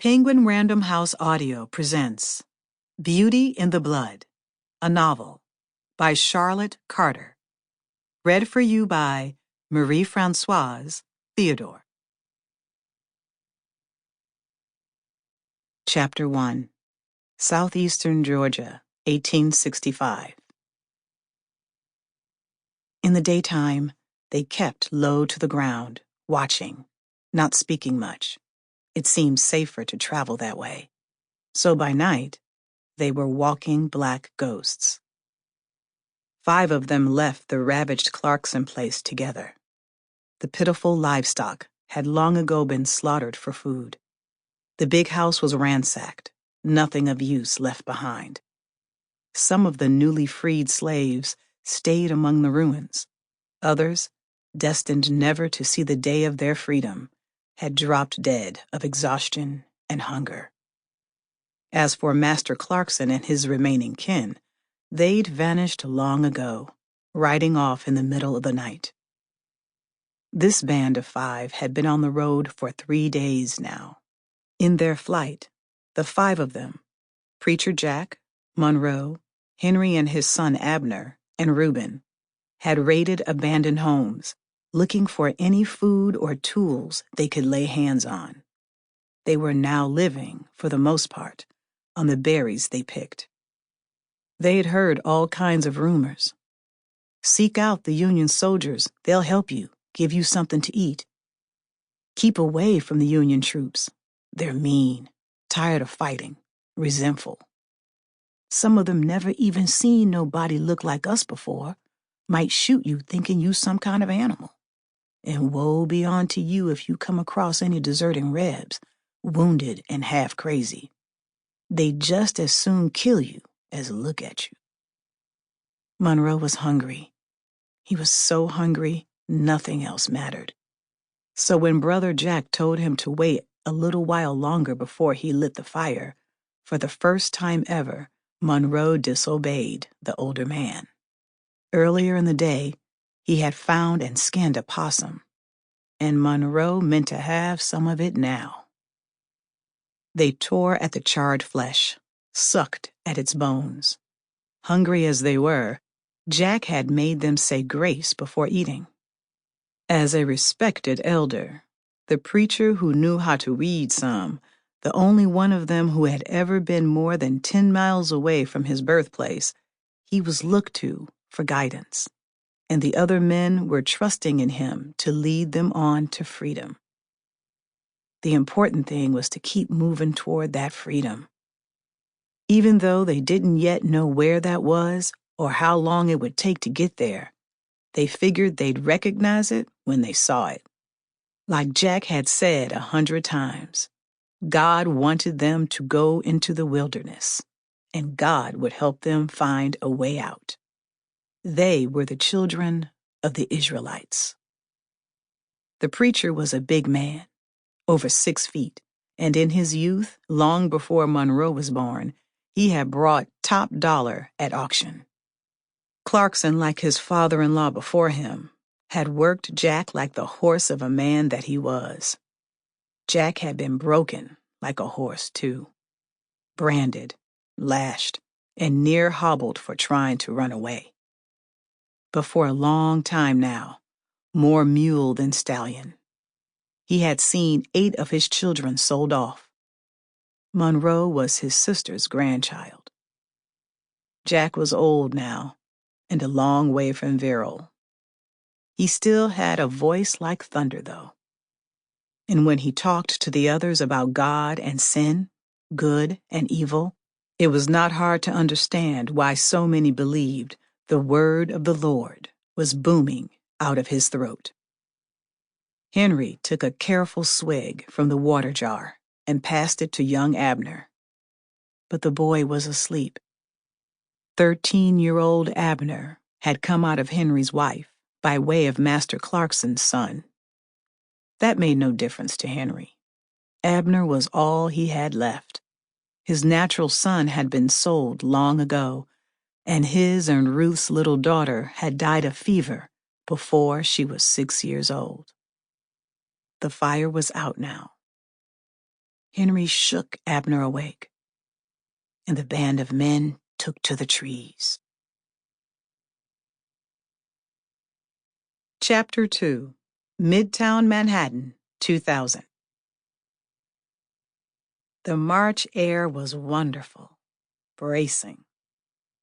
Penguin Random House Audio presents Beauty in the Blood, a novel by Charlotte Carter. Read for you by Marie-Françoise Theodore. Chapter 1. Southeastern Georgia, 1865. In the daytime, they kept low to the ground, watching, not speaking much. It seemed safer to travel that way. So by night, they were walking black ghosts. 5 of them left the ravaged Clarkson place together. The pitiful livestock had long ago been slaughtered for food. The big house was ransacked, nothing of use left behind. Some of the newly freed slaves stayed among the ruins. Others, destined never to see the day of their freedom, had dropped dead of exhaustion and hunger. As for Master Clarkson and his remaining kin, they'd vanished long ago, riding off in the middle of the night. This band of 5 had been on the road for 3 days now. In their flight, the 5 of them, Preacher Jack, Monroe, Henry and his son Abner, and Reuben, had raided abandoned homes, looking for any food or tools they could lay hands on. They were now living, for the most part, on the berries they picked. They had heard all kinds of rumors. Seek out the Union soldiers, they'll help you, give you something to eat. Keep away from the Union troops. They're mean, tired of fighting, resentful. Some of them never even seen nobody look like us before, might shoot you thinking you some kind of animal. And woe be unto you if you come across any deserting Rebs, wounded and half crazy. They'd just as soon kill you as look at you. Monroe was hungry. He was so hungry, nothing else mattered. So when Brother Jack told him to wait a little while longer before he lit the fire, for the first time ever, Monroe disobeyed the older man. Earlier in the day, he had found and skinned a possum, and Monroe meant to have some of it now. They tore at the charred flesh, sucked at its bones. Hungry as they were, Jack had made them say grace before eating. As a respected elder, the preacher who knew how to read some, the only one of them who had ever been more than 10 miles away from his birthplace, he was looked to for guidance, and the other men were trusting in him to lead them on to freedom. The important thing was to keep moving toward that freedom. Even though they didn't yet know where that was or how long it would take to get there, they figured they'd recognize it when they saw it. Like Jack had said 100 times, God wanted them to go into the wilderness, and God would help them find a way out. They were the children of the Israelites. The preacher was a big man, over 6 feet, and in his youth, long before Monroe was born, he had brought top dollar at auction. Clarkson, like his father-in-law before him, had worked Jack like the horse of a man that he was. Jack had been broken like a horse, too, branded, lashed, and near hobbled for trying to run away. But for a long time now, more mule than stallion, he had seen 8 of his children sold off. Monroe was his sister's grandchild. Jack was old now, and a long way from virile. He still had a voice like thunder, though. And when he talked to the others about God and sin, good and evil, it was not hard to understand why so many believed the word of the Lord was booming out of his throat. Henry took a careful swig from the water jar and passed it to young Abner. But the boy was asleep. 13-year-old Abner had come out of Henry's wife by way of Master Clarkson's son. That made no difference to Henry. Abner was all he had left. His natural son had been sold long ago, and his and Ruth's little daughter had died of fever before she was 6 years old. The fire was out now. Henry shook Abner awake, and the band of men took to the trees. Chapter 2, Midtown Manhattan, 2000. The March air was wonderful, bracing,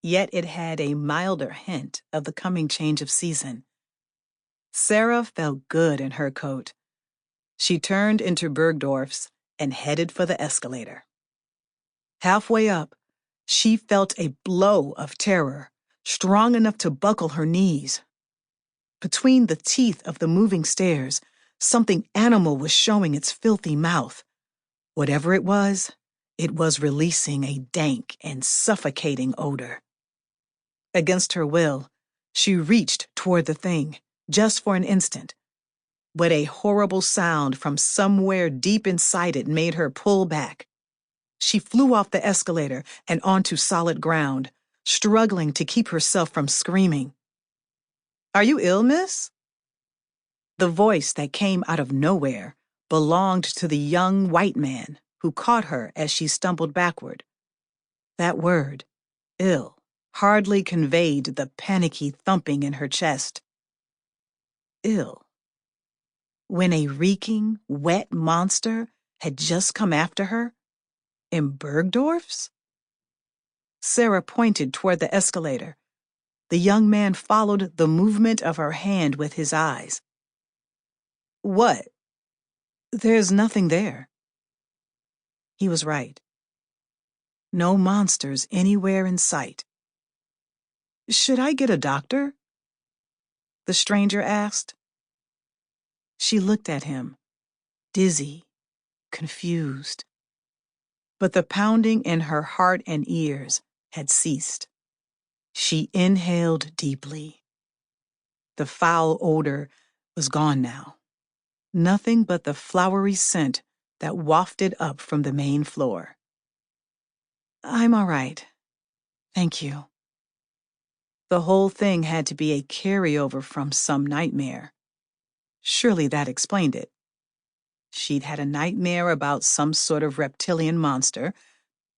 yet it had a milder hint of the coming change of season. Sarah felt good in her coat. She turned into Bergdorf's and headed for the escalator. Halfway up, she felt a blow of terror, strong enough to buckle her knees. Between the teeth of the moving stairs, something animal was showing its filthy mouth. Whatever it was releasing a dank and suffocating odor. Against her will, she reached toward the thing, just for an instant. But a horrible sound from somewhere deep inside it made her pull back. She flew off the escalator and onto solid ground, struggling to keep herself from screaming. "Are you ill, miss?" The voice that came out of nowhere belonged to the young white man who caught her as she stumbled backward. That word, ill, hardly conveyed the panicky thumping in her chest. Ill. When a reeking, wet monster had just come after her? In Bergdorf's? Sarah pointed toward the escalator. The young man followed the movement of her hand with his eyes. "What?" "There's nothing there." He was right. No monsters anywhere in sight. "Should I get a doctor?" the stranger asked. She looked at him, dizzy, confused. But the pounding in her heart and ears had ceased. She inhaled deeply. The foul odor was gone now. Nothing but the flowery scent that wafted up from the main floor. "I'm all right. Thank you." The whole thing had to be a carryover from some nightmare. Surely that explained it. She'd had a nightmare about some sort of reptilian monster,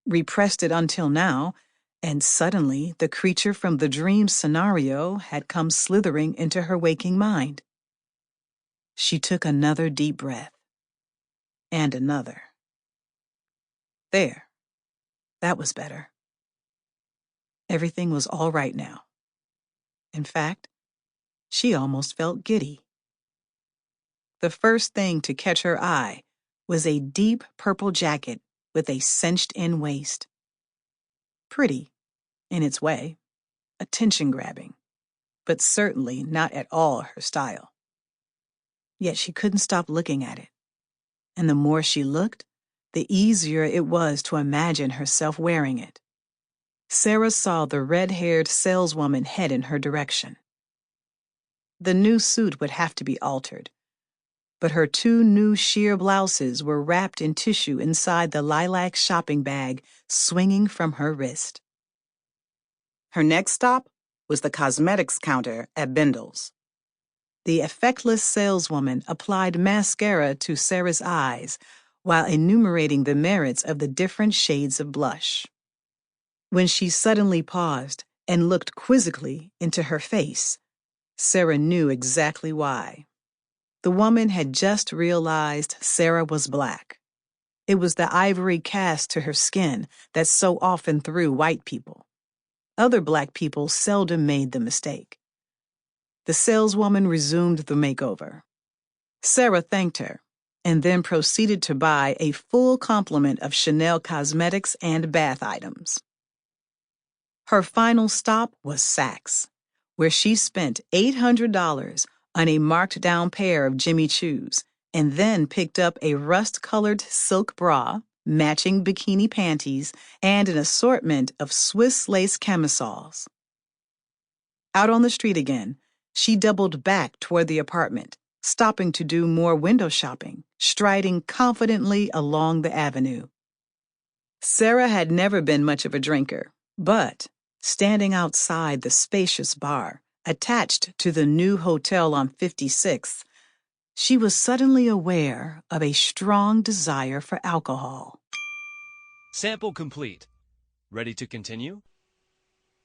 repressed it until now, and suddenly the creature from the dream scenario had come slithering into her waking mind. She took another deep breath. And another. There. That was better. Everything was all right now. In fact, she almost felt giddy. The first thing to catch her eye was a deep purple jacket with a cinched-in waist. Pretty, in its way, attention-grabbing, but certainly not at all her style. Yet she couldn't stop looking at it, and the more she looked, the easier it was to imagine herself wearing it. Sarah saw the red-haired saleswoman head in her direction. The new suit would have to be altered, but her two new sheer blouses were wrapped in tissue inside the lilac shopping bag swinging from her wrist. Her next stop was the cosmetics counter at Bendel's. The effectless saleswoman applied mascara to Sarah's eyes while enumerating the merits of the different shades of blush. When she suddenly paused and looked quizzically into her face, Sarah knew exactly why. The woman had just realized Sarah was black. It was the ivory cast to her skin that so often threw white people. Other black people seldom made the mistake. The saleswoman resumed the makeover. Sarah thanked her and then proceeded to buy a full complement of Chanel cosmetics and bath items. Her final stop was Saks, where she spent $800 on a marked-down pair of Jimmy Choos and then picked up a rust-colored silk bra, matching bikini panties, and an assortment of Swiss lace camisoles. Out on the street again, she doubled back toward the apartment, stopping to do more window shopping, striding confidently along the avenue. Sarah had never been much of a drinker, but standing outside the spacious bar, attached to the new hotel on 56th, She was suddenly aware of a strong desire for alcohol. Sample complete. Ready to continue?